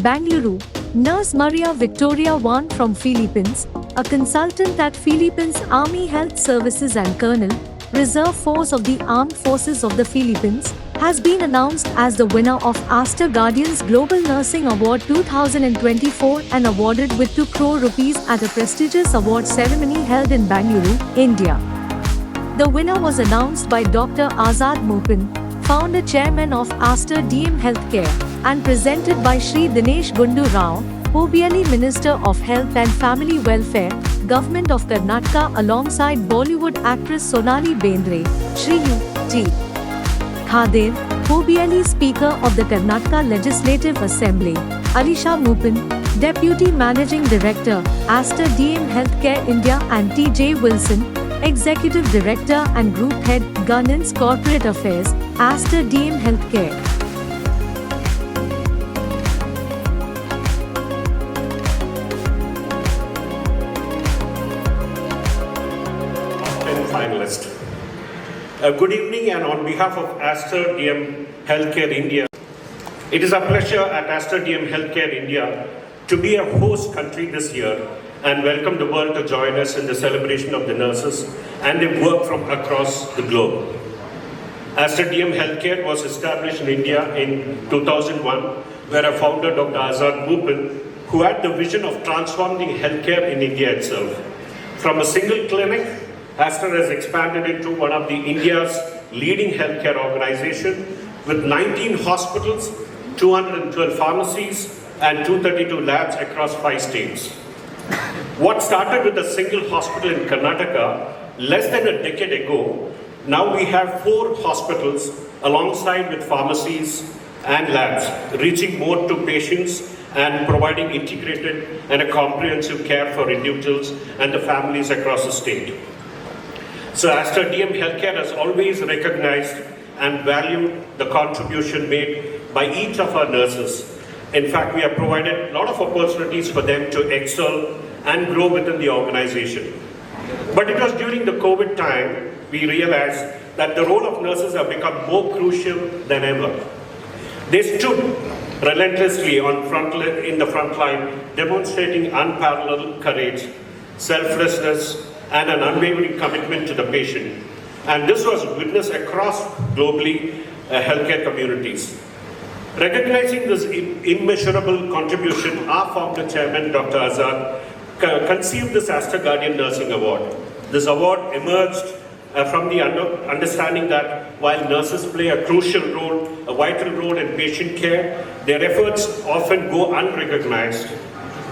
Bangalore, Nurse Maria Victoria Wan from Philippines, a consultant at Philippines Army Health Services and Colonel, Reserve Force of the Armed Forces of the Philippines, has been announced as the winner of Aster Guardians Global Nursing Award 2024 and awarded with 2 crore rupees at a prestigious award ceremony held in Bangalore, India. The winner was announced by Dr. Azad Mupin, founder chairman of Aster DM Healthcare, and presented by Shri Dinesh Gundu Rao, OBLE Minister of Health and Family Welfare, Government of Karnataka, alongside Bollywood actress Sonali Bendre, Shri U.T. Khader, OBLE Speaker of the Karnataka Legislative Assembly, Alisha Mupin, Deputy Managing Director, Aster DM Healthcare India, and T.J. Wilson, Executive Director and Group Head, Governance Corporate Affairs, Aster DM Healthcare. Finalist. Good evening, and on behalf of Aster DM Healthcare India, it is a pleasure at Aster DM Healthcare India to be a host country this year and welcome the world to join us in the celebration of the nurses and their work from across the globe. Aster DM Healthcare was established in India in 2001, where our founder Dr. Azad Mupin, who had the vision of transforming healthcare in India itself. From a single clinic, Aster has expanded into one of the India's leading healthcare organization with 19 hospitals, 212 pharmacies, and 232 labs across 5 states. What started with a single hospital in Karnataka less than a decade ago, now we have 4 hospitals alongside with pharmacies and labs, reaching more to patients and providing integrated and a comprehensive care for individuals and the families across the state. So Aster DM Healthcare has always recognized and valued the contribution made by each of our nurses. In fact, we have provided a lot of opportunities for them to excel and grow within the organization. But it was during the COVID time we realized that the role of nurses have become more crucial than ever. They stood relentlessly in the front line, demonstrating unparalleled courage, selflessness, and an unwavering commitment to the patient. And this was witnessed across globally healthcare communities. Recognizing this immeasurable contribution, our founder chairman, Dr. Azad, conceived this Aster Guardian Nursing Award. This award emerged from the understanding that while nurses play a crucial role, a vital role in patient care, their efforts often go unrecognized.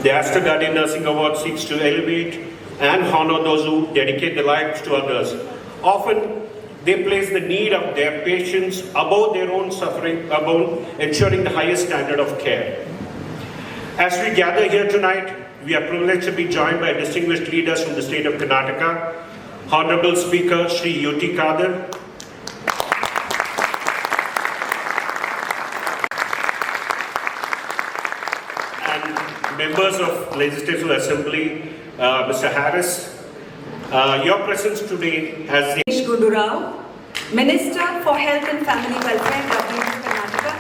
The Aster Guardian Nursing Award seeks to elevate and honor those who dedicate their lives to others. Often, they place the need of their patients above their own suffering, above ensuring the highest standard of care. As we gather here tonight, we are privileged to be joined by distinguished leaders from the state of Karnataka, Honorable Speaker Shri U.T. Khader, and members of Legislative Assembly, Mr. Harris. Your presence today has Dinesh Gundu Rao, Minister for Health and Family Welfare, Government of Karnataka.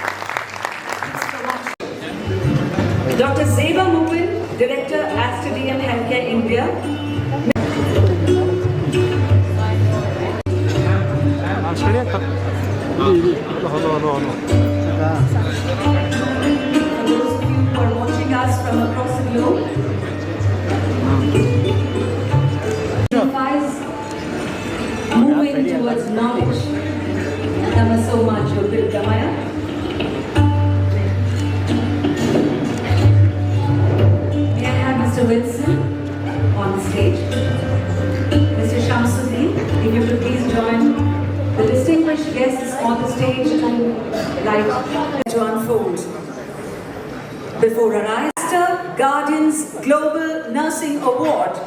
Dr. Zeba Mupin, Director, Aster DM Healthcare India. For those of you who are watching us from across the globe, moving towards knowledge. Namaso Macho Dirgamaya. May I have Mr. Wilson on the stage? Mr. Shamsuddin, if you could please join the distinguished guests on the stage to light to unfold. Before our eyes, Aster Guardians Global Nursing Award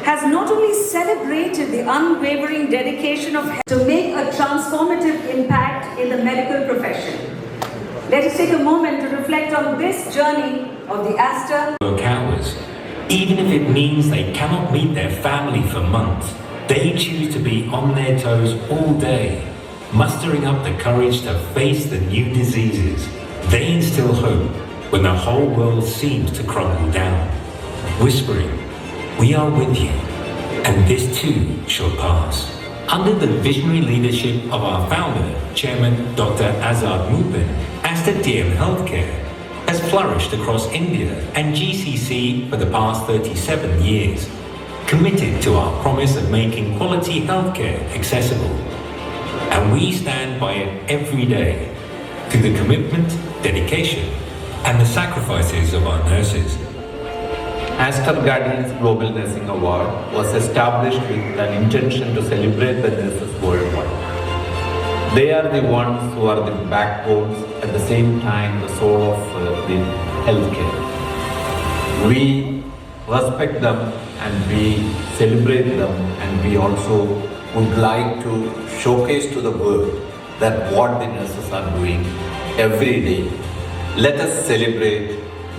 has not only celebrated the unwavering dedication of health to make a transformative impact in the medical profession. Let us take a moment to reflect on this journey of the Aster. Work hours, even if it means they cannot meet their family for months. They choose to be on their toes all day, mustering up the courage to face the new diseases. They instill hope when the whole world seems to crumble down, whispering, "We are with you, and this too shall pass." Under the visionary leadership of our founder, Chairman Dr. Azad Moopen, Aster DM Healthcare has flourished across India and GCC for the past 37 years, committed to our promise of making quality healthcare accessible. And we stand by it every day through the commitment, dedication, and the sacrifices of our nurses. Aster Guardians Global Nursing Award was established with an intention to celebrate the nurses worldwide. They are the ones who are the backbones, at the same time the soul of the healthcare. We respect them and we celebrate them, and we also would like to showcase to the world that what the nurses are doing every day. Let us celebrate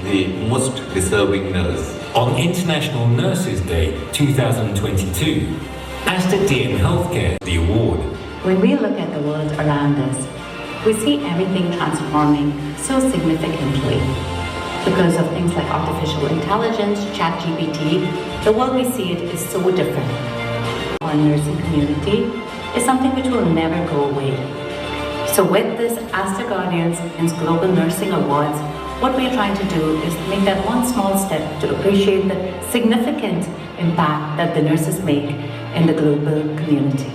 the most deserving nurse. On International Nurses Day 2022, Aster DM Healthcare the award. When we look at the world around us, we see everything transforming so significantly. Because of things like artificial intelligence, ChatGPT, the world we see it is so different. Our nursing community is something which will never go away. So with this Aster Guardians and Global Nursing Awards, what we're trying to do is make that one small step to appreciate the significant impact that the nurses make in the global community.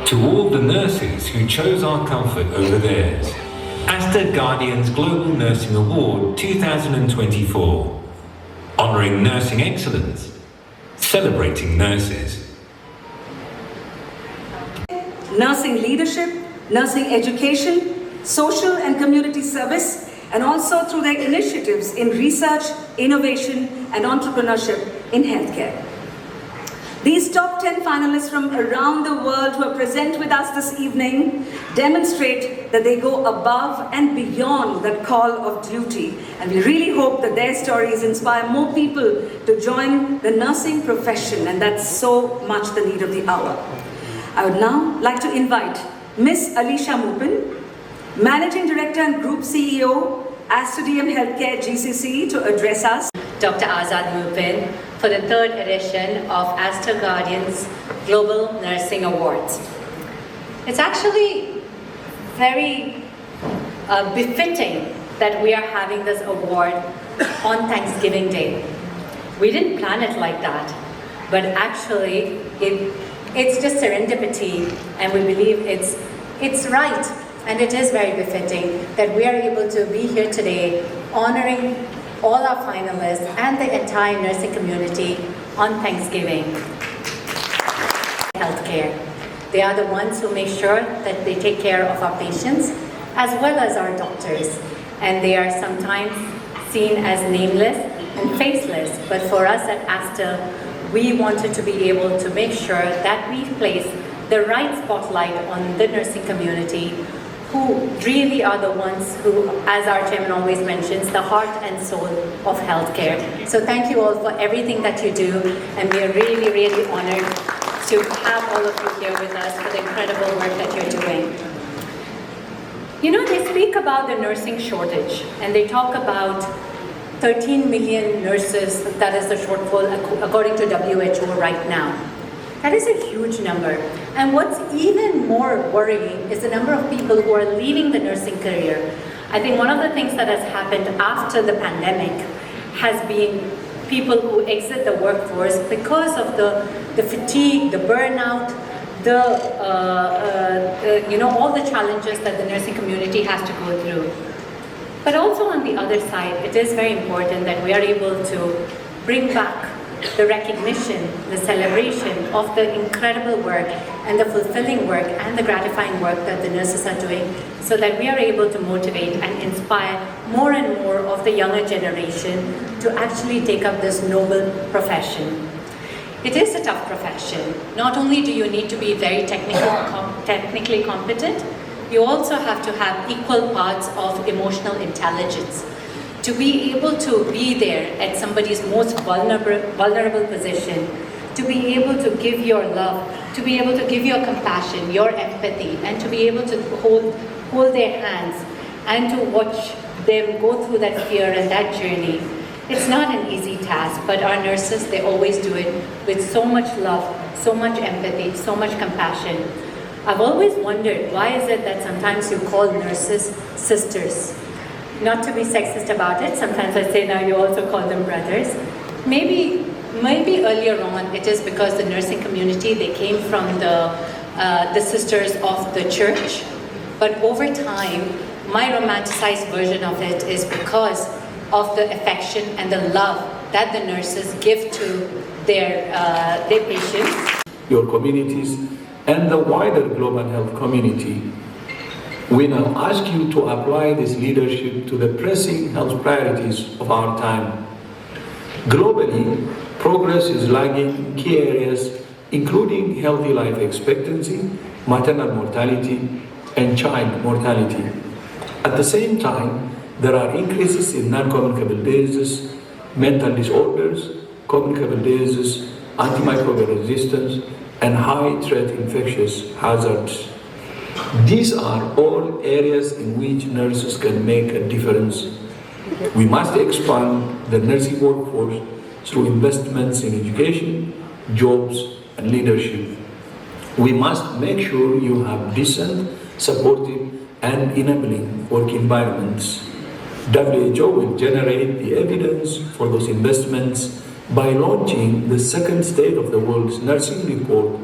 To all the nurses who chose our comfort over theirs, Aster Guardians Global Nursing Award 2024, honouring nursing excellence, celebrating nurses. Nursing leadership, nursing education, social and community service, and also through their initiatives in research, innovation, and entrepreneurship in healthcare. These top 10 finalists from around the world who are present with us this evening demonstrate that they go above and beyond that call of duty. And we really hope that their stories inspire more people to join the nursing profession, and that's so much the need of the hour. I would now like to invite Ms. Alisha Moopen, Managing Director and Group CEO, Aster DM Healthcare GCC, to address us. Dr. Azad Moopen for the third edition of Aster Guardians Global Nursing Awards. It's actually very befitting that we are having this award on Thanksgiving Day. We didn't plan it like that, but actually it's just serendipity, and we believe it's right. And it is very befitting that we are able to be here today honoring all our finalists and the entire nursing community on Thanksgiving. Healthcare. They are the ones who make sure that they take care of our patients as well as our doctors. And they are sometimes seen as nameless and faceless. But for us at Aster, we wanted to be able to make sure that we place the right spotlight on the nursing community, who really are the ones who, as our chairman always mentions, the heart and soul of healthcare. So thank you all for everything that you do, and we are really, really honored to have all of you here with us for the incredible work that you're doing. You know, they speak about the nursing shortage, and they talk about 13 million nurses, that is the shortfall according to WHO right now. That is a huge number. And what's even more worrying is the number of people who are leaving the nursing career. I think one of the things that has happened after the pandemic has been people who exit the workforce because of the fatigue, the burnout, all the challenges that the nursing community has to go through. But also on the other side, it is very important that we are able to bring back the recognition, the celebration of the incredible work and the fulfilling work and the gratifying work that the nurses are doing, so that we are able to motivate and inspire more and more of the younger generation to actually take up this noble profession. It is a tough profession. Not only do you need to be very technically competent, you also have to have equal parts of emotional intelligence. To be able to be there at somebody's most vulnerable position, to be able to give your love, to be able to give your compassion, your empathy, and to be able to hold their hands and to watch them go through that fear and that journey. It's not an easy task, but our nurses, they always do it with so much love, so much empathy, so much compassion. I've always wondered, why is it that sometimes you call nurses sisters? Not to be sexist about it, sometimes I say now you also call them brothers. Maybe earlier on it is because the nursing community, they came from the sisters of the church, but over time, my romanticized version of it is because of the affection and the love that the nurses give to their patients. Your communities and the wider global health community. We now ask you to apply this leadership to the pressing health priorities of our time. Globally, progress is lagging in key areas including healthy life expectancy, maternal mortality, and child mortality. At the same time, there are increases in non-communicable diseases, mental disorders, communicable diseases, antimicrobial resistance, and high-threat infectious hazards. These are all areas in which nurses can make a difference. We must expand the nursing workforce through investments in education, jobs, and leadership. We must make sure you have decent, supportive, and enabling work environments. WHO will generate the evidence for those investments by launching the second State of the World's Nursing Report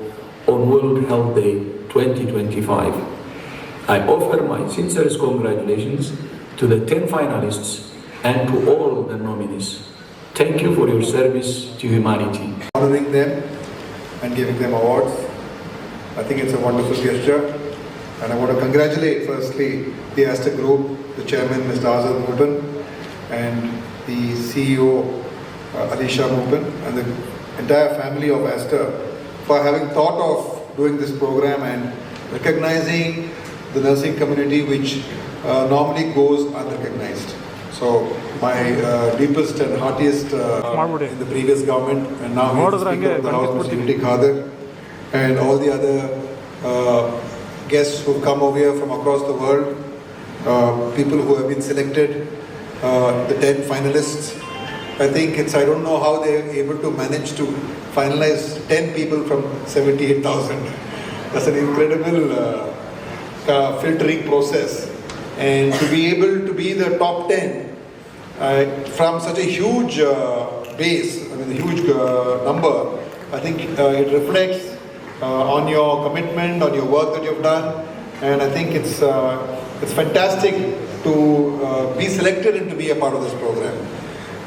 on World Health Day 2025. I offer my sincerest congratulations to the 10 finalists and to all the nominees. Thank you for your service to humanity. Honoring them and giving them awards. I think it's a wonderful gesture, and I want to congratulate firstly the Aster Group, the chairman Mr. Azad Moopen, and the CEO Alisha Moopen, and the entire family of Aster for having thought of doing this program and recognizing the nursing community which normally goes unrecognized. So my deepest and heartiest in the previous government, and now he's the Speaker of the House, Mr. U.T. Khader, and all the other guests who come over here from across the world, people who have been selected, the 10 finalists. I think I don't know how they're able to manage to finalize 10 people from 78,000. That's an incredible filtering process. And to be able to be the top 10 from such a huge base, I mean a huge number, I think it reflects on your commitment, on your work that you've done, and I think it's fantastic to be selected and to be a part of this program.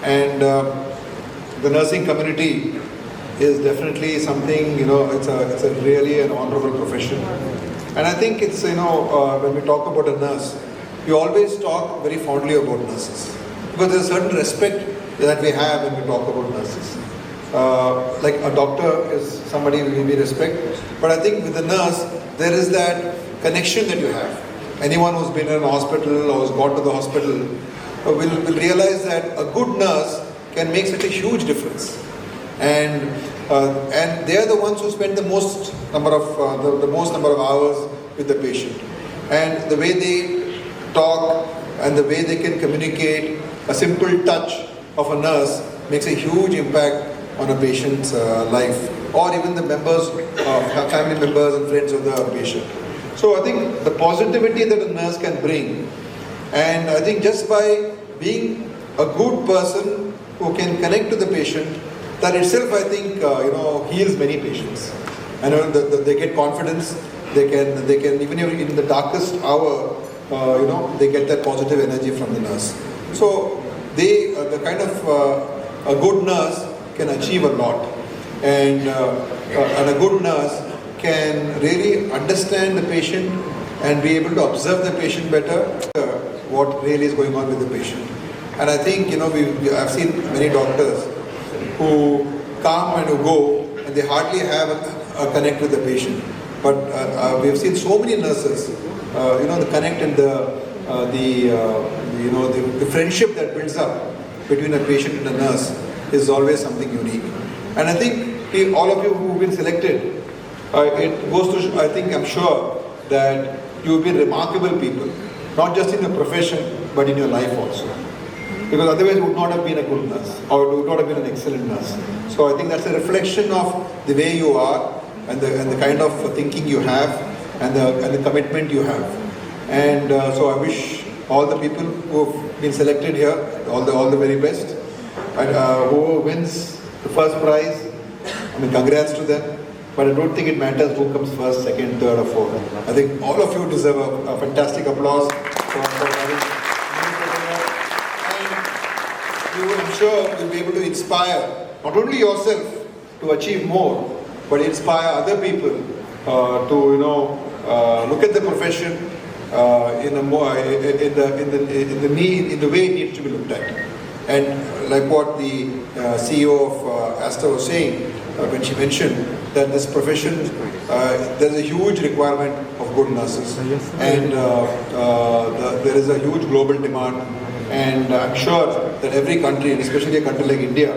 And the nursing community is definitely something, it's a really an honorable profession. And I think it's, when we talk about a nurse, we always talk very fondly about nurses, because there's a certain respect that we have when we talk about nurses. Like a doctor is somebody we respect, but I think with the nurse, there is that connection that you have. Anyone who's been in a hospital or has gone to the hospital will realize that a good nurse can make such a huge difference. And they are the ones who spend the most number of hours with the patient. And the way they talk and the way they can communicate, a simple touch of a nurse makes a huge impact on a patient's life, or even the members, family members and friends of the patient. So I think the positivity that a nurse can bring, and I think just by being a good person who can connect to the patient, that itself I think heals many patients. I know that they get confidence. They can even in the darkest hour, they get that positive energy from the nurse. So the kind of a good nurse can achieve a lot, and a good nurse can really understand the patient and be able to observe the patient better, what really is going on with the patient. And I think I've seen many doctors who come and who go, and they hardly have a connect with the patient. But we have seen so many nurses, the connect and the friendship that builds up between a patient and a nurse is always something unique. And I think all of you who've been selected, it goes to, I'm sure that you've been remarkable people. not just in your profession, but in your life also. Because otherwise you would not have been a good nurse, or you would not have been an excellent nurse. So I think that's a reflection of the way you are, and the kind of thinking you have, and the commitment you have. And so I wish all the people who have been selected here all the very best. And who wins the first prize, I mean, congrats to them. But I don't think it matters who comes first, second, third, or fourth. I think all of you deserve a fantastic applause for having me. And you, I'm sure, will be able to inspire not only yourself to achieve more, but inspire other people to look at the profession in the way it needs to be looked at. And like what the CEO of Aster was saying when she mentioned that this profession, there is a huge requirement of good nurses, and there is a huge global demand. And I'm sure that every country, and especially a country like India,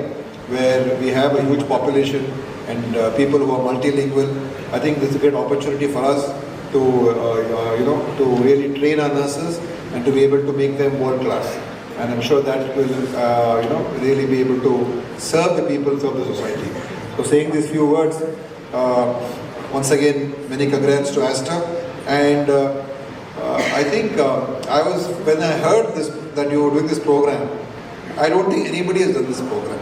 where we have a huge population and people who are multilingual, I think this is a great opportunity for us to really train our nurses and to be able to make them world class. And I'm sure that will really be able to serve the peoples of the society. So saying these few words, once again, many congrats to Aster. And I think when I heard that you were doing this program, I don't think anybody has done this program.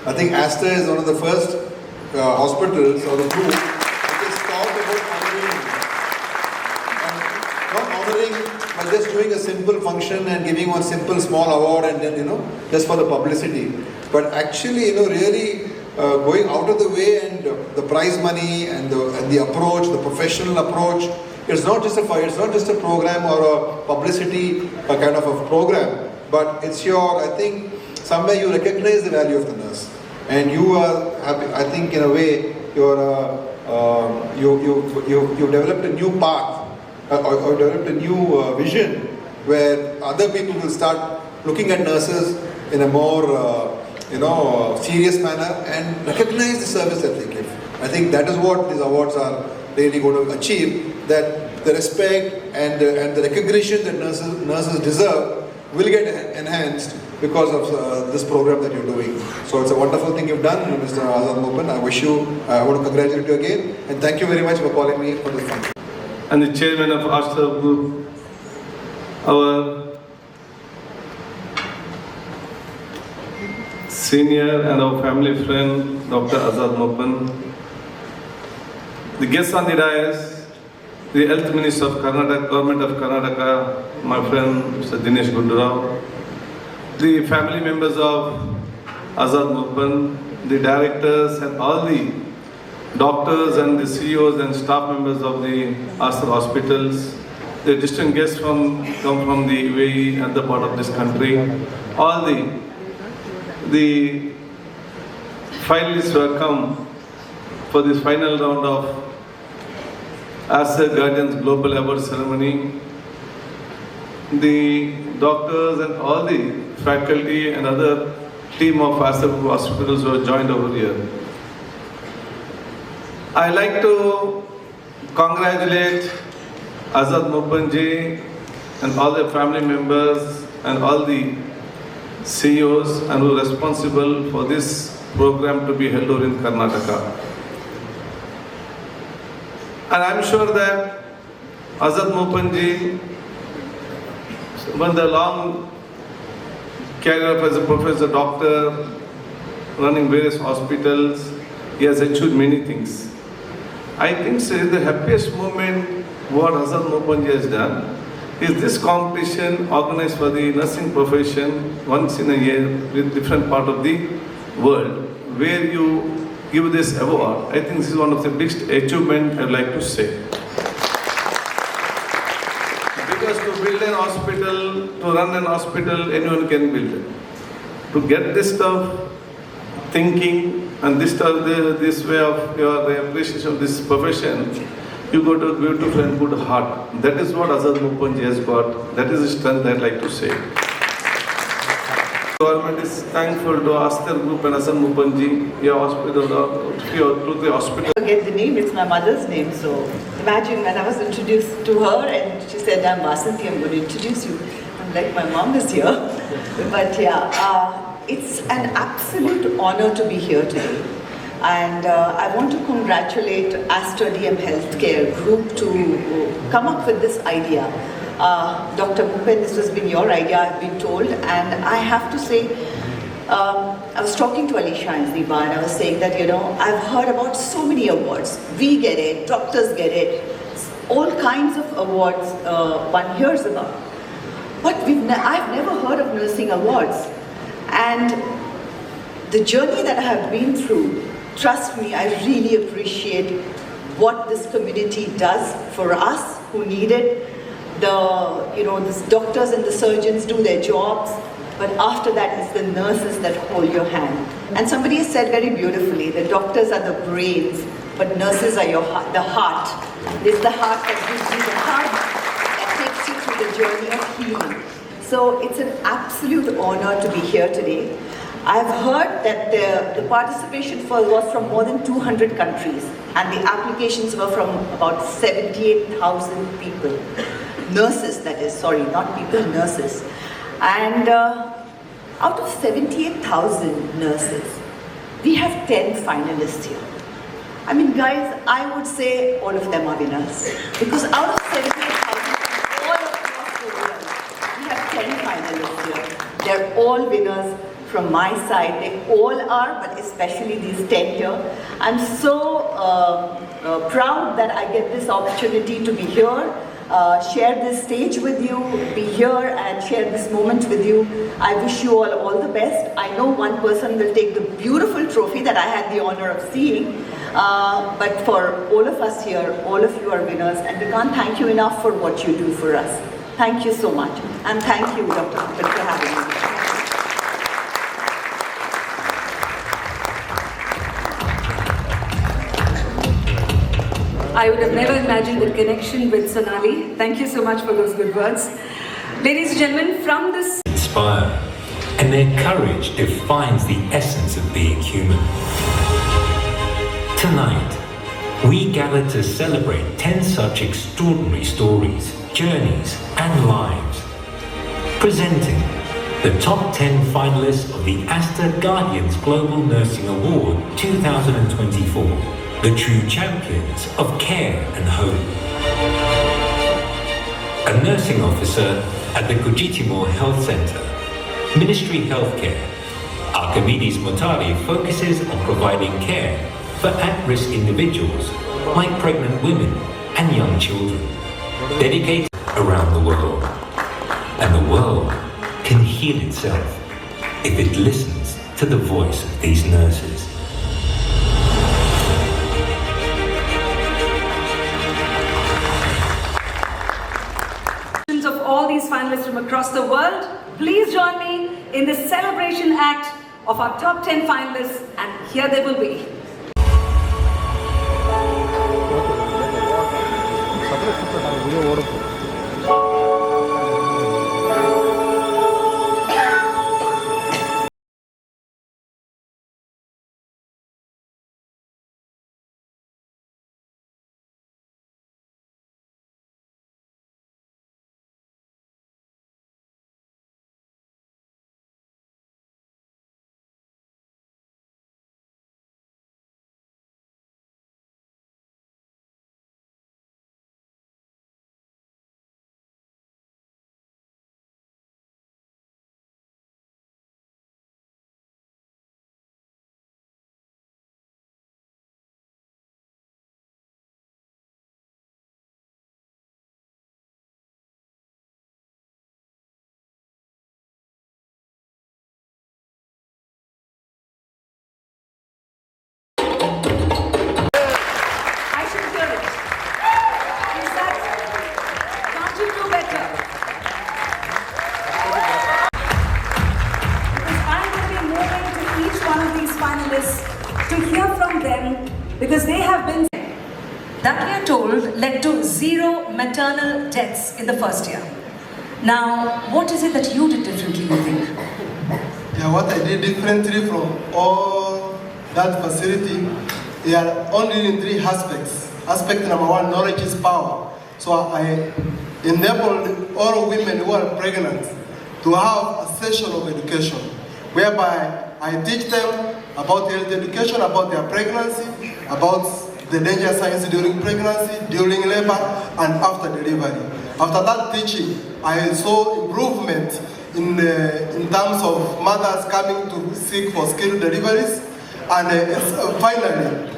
I think Aster is one of the first hospitals or the group that is thought about honoring, and not honoring by just doing a simple function and giving one simple small award and then just for the publicity, but actually really going out of the way, and the prize money and the approach, the professional approach. It's not just a program or a publicity kind of a program, but it's I think somewhere you recognize the value of the nurse, and you are happy. I think in a way you developed a new path or developed a new vision where other people will start looking at nurses in a more serious manner and recognize the service that they give. I think that is what these awards are really going to achieve, that the respect and the recognition that nurses deserve will get enhanced because of this program that you're doing. So it's a wonderful thing you've done, Mr. Azad Moopen. I want to congratulate you again, and thank you very much for calling me for this function. And the chairman of Aster Group, our senior and our family friend, Dr. Azad Moopen, the guests on the dais, the Health Minister of Karnataka, Government of Karnataka, my friend Mr. Dinesh Gundurao, the family members of Azad Moopen, the directors and all the doctors and the CEOs and staff members of the Aster hospitals, the distinct guests come from the UAE and the part of this country, all the finalists who have come for this final round of Aster Guardians Global Award Ceremony, the doctors and all the faculty and other team of Aster hospitals who have joined over here. I like to congratulate Azad Moopen ji and all the family members and all the CEOs and who are responsible for this program to be held over in Karnataka. And I'm sure that Azad Moopen ji, when the long career as a professor, doctor, running various hospitals, he has achieved many things. I think the happiest moment what Azad Moopen ji has done is this competition organized for the nursing profession once in a year with different part of the world, where you give this award. I think this is one of the biggest achievements I'd like to say. Because to build an hospital, to run an hospital, anyone can build it. To get this stuff, thinking, and this way of your appreciation of this profession, you got a beautiful and good heart. That is what Azad Moopen ji has got. That is the strength I'd like to say. Government is thankful to Aster Group and Hassan Mupanji, your hospital, to the hospital. Forget the name, it's my mother's name. So imagine when I was introduced to her and she said, I'm Vasanthi, I'm going to introduce you. I'm like, my mom is here. But yeah, it's an absolute honor to be here today. And I want to congratulate Aster DM Healthcare Group to come up with this idea. Dr. Mupen, this has been your idea, I've been told, and I have to say, I was talking to Alisha and Ziba and I was saying that, I've heard about so many awards. We get it, doctors get it, all kinds of awards one hears about. But I've never heard of nursing awards. And the journey that I have been through, trust me, I really appreciate what this community does for us who need it. The doctors and the surgeons do their jobs, but after that it's the nurses that hold your hand. And somebody has said very beautifully, the doctors are the brains, but nurses are the heart. It's the heart that gives you the heart that takes you through the journey of healing. So it's an absolute honor to be here today. I've heard that the participation was from more than 200 countries, and the applications were from about 78,000 people. Nurses, that is, sorry, not people, nurses. And out of 78,000 nurses, we have 10 finalists here. I mean, guys, I would say all of them are winners. Because out of 78,000, all across the world, we have 10 finalists here. They're all winners from my side. They all are, but especially these 10 here. I'm so proud that I get this opportunity to be here. Share this stage with you, be here and share this moment with you. I wish you all the best. I know one person will take the beautiful trophy that I had the honor of seeing, but for all of us here, all of you are winners, and we can't thank you enough for what you do for us. Thank you so much, and thank you, Dr. Mupen, for having me. I would have never imagined the connection with Sonali. Thank you so much for those good words. Ladies and gentlemen, from this... Inspire, and their courage defines the essence of being human. Tonight, we gather to celebrate 10 such extraordinary stories, journeys, and lives. Presenting the top 10 finalists of the Aster Guardians Global Nursing Award 2024. The true champions of care and hope. A nursing officer at the Kujitimor Health Center, Ministry Healthcare, Archimedes Motari focuses on providing care for at-risk individuals like pregnant women and young children, dedicated around the world. And the world can heal itself if it listens to the voice of these nurses. Of all these finalists from across the world, please join me in the celebration act of our top 10 finalists, and here they will be. To hear from them, because they have been, that we are told, led to 0 maternal deaths in the first year. Now, what is it that you did differently, you think? Yeah, what I did differently from all that facility, they are only in 3 aspects. Aspect number 1, knowledge is power. So I enabled all women who are pregnant to have a session of education, whereby I teach them about health education, about their pregnancy, about the danger signs during pregnancy, during labor, and after delivery. After that teaching, I saw improvement in terms of mothers coming to seek for skilled deliveries, and finally,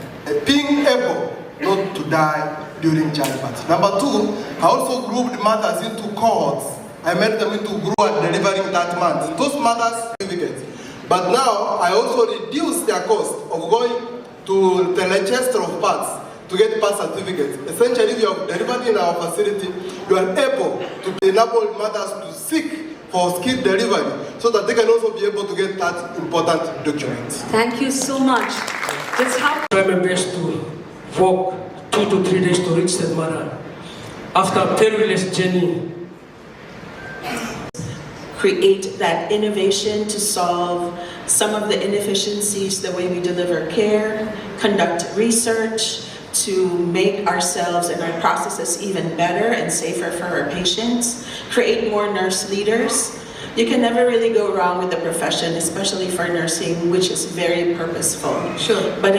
being able not to die during childbirth. Number 2, I also grouped mothers into cohorts. I made them into group at delivering that month. Those mothers certificates. But now I also reduced their cost of going to the Leicester of parts to get birth certificates. Essentially, if you have delivered in our facility, you are able to enable mothers to seek for skilled delivery so that they can also be able to get that important document. Thank you so much. Just how try my best to walk 2 to 3 days to reach that mother. After a perilous journey, create that innovation to solve some of the inefficiencies the way we deliver care, conduct research to make ourselves and our processes even better and safer for our patients, create more nurse leaders. You can never really go wrong with the profession, especially for nursing, which is very purposeful. Sure. But